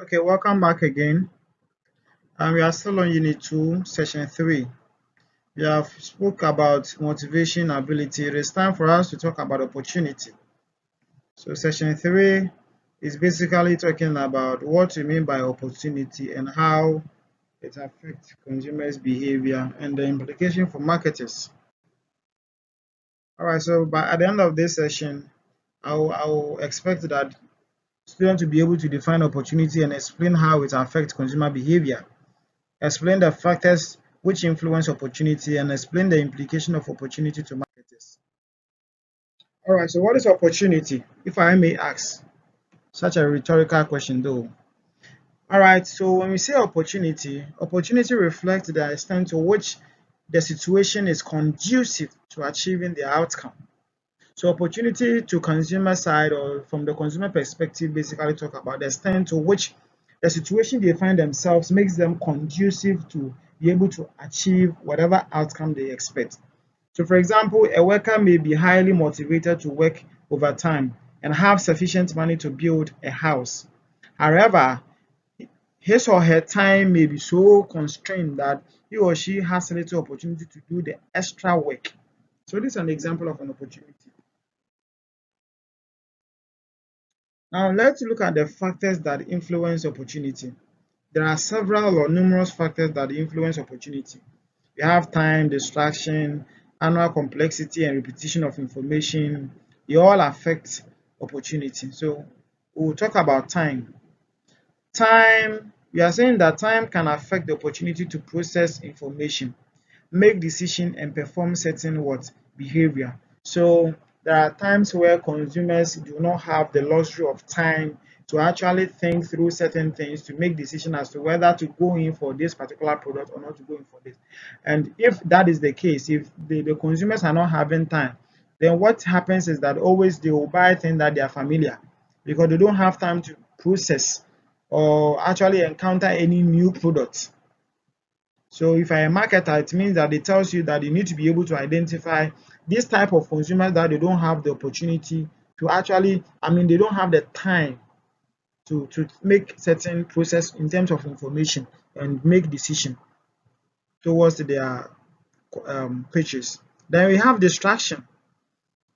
Okay, welcome back again. We are still on Unit 2, Session 3. We have spoke about motivation, ability. It is time for us to talk about opportunity. So Session 3 is basically talking about what we mean by opportunity and how it affects consumers' behavior and the implication for marketers. All right, so at the end of this session, I will expect that students will be able to define opportunity and explain how it affects consumer behavior. Explain the factors which influence opportunity and explain the implication of opportunity to marketers. All right, so what is opportunity, if I may ask? Such a rhetorical question, though. All right, so when we say opportunity, opportunity reflects the extent to which the situation is conducive to achieving the outcome. So opportunity to consumer side or from the consumer perspective basically talk about the extent to which the situation they find themselves makes them conducive to be able to achieve whatever outcome they expect. So for example, a worker may be highly motivated to work overtime and have sufficient money to build a house. However, his or her time may be so constrained that he or she has little opportunity to do the extra work. So this is an example of an opportunity. Now let's look at the factors that influence opportunity. There are several or numerous factors that influence opportunity. We have time, distraction, annual complexity, and repetition of information. They all affect opportunity. So we'll talk about time. Time, we are saying that time can affect the opportunity to process information, make decision, and perform certain what behavior. So there are times where consumers do not have the luxury of time to actually think through certain things to make decision as to whether to go in for this particular product or not to go in for this. And if that is the case, if the consumers are not having time, then what happens is that always they will buy things that they are familiar because they don't have time to process or actually encounter any new products. So if you're a marketer, it means that it tells you that you need to be able to identify this type of consumers that they don't have the opportunity to actually, they don't have the time to make certain process in terms of information and make decision towards their purchase. Then we have distraction.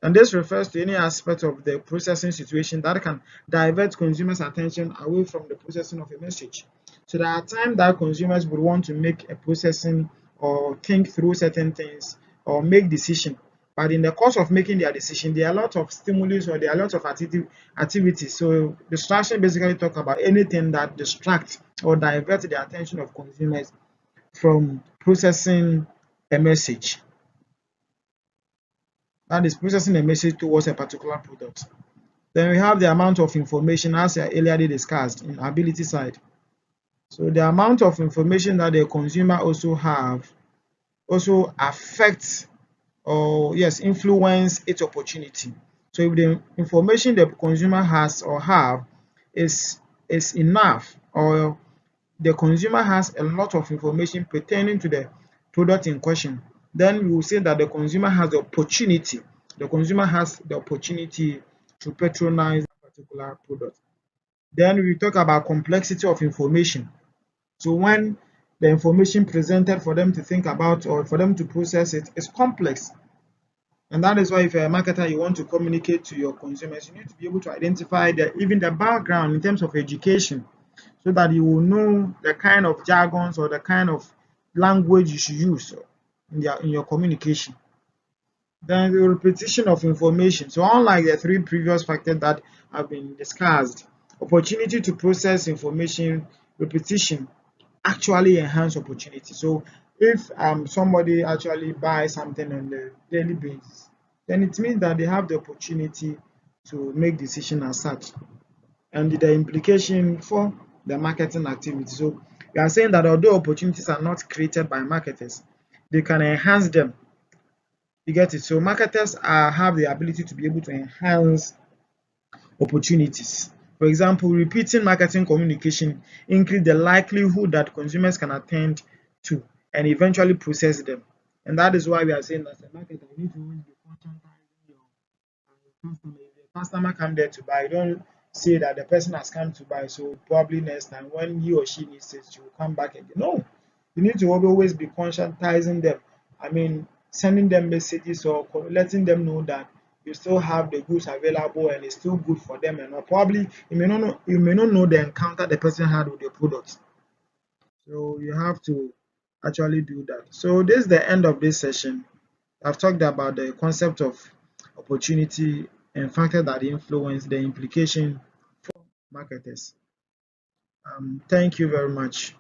And this refers to any aspect of the processing situation that can divert consumers' attention away from the processing of a message. So there are times that consumers would want to make a processing or think through certain things or make decision. But in the course of making their decision, there are a lot of stimulus or there are a lot of activities. So distraction basically talk about anything that distracts or divert the attention of consumers from processing a message. That is processing a message towards a particular product. Then we have the amount of information as I earlier discussed in ability side. So the amount of information that the consumer also have also affects or influence its opportunity. So if the information the consumer has or have is enough or the consumer has a lot of information pertaining to the product in question, then we will say that the consumer has the opportunity. The consumer has the opportunity to patronize that particular product. Then we talk about complexity of information. So when the information presented for them to think about or for them to process it is complex. And that is why if you're a marketer, you want to communicate to your consumers, you need to be able to identify even the background in terms of education so that you will know the kind of jargons or the kind of language you should use in your communication. Then the repetition of information. So unlike the three previous factors that have been discussed, opportunity to process information, repetition actually enhance opportunity. So if somebody actually buys something on a daily basis, then it means that they have the opportunity to make decision as such and the implication for the marketing activity. So we are saying that although opportunities are not created by marketers, they can enhance them. You get it? So marketers have the ability to be able to enhance opportunities. For example, repeating marketing communication increase the likelihood that consumers can attend to and eventually process them. And that is why we are saying that as a marketer, you need to always be conscientizing your customer. If the customer come there to buy, say that the person has come to buy, so probably next time when he or she needs it, she will come back again. No, you need to always be conscientizing them. I mean, sending them messages or letting them know that you still have the goods available and it's still good for them. And probably you may not know the encounter the person had with your product. So you have to actually do that. So this is the end of this session. I've talked about the concept of opportunity and factors that influence the implication for marketers. Thank you very much.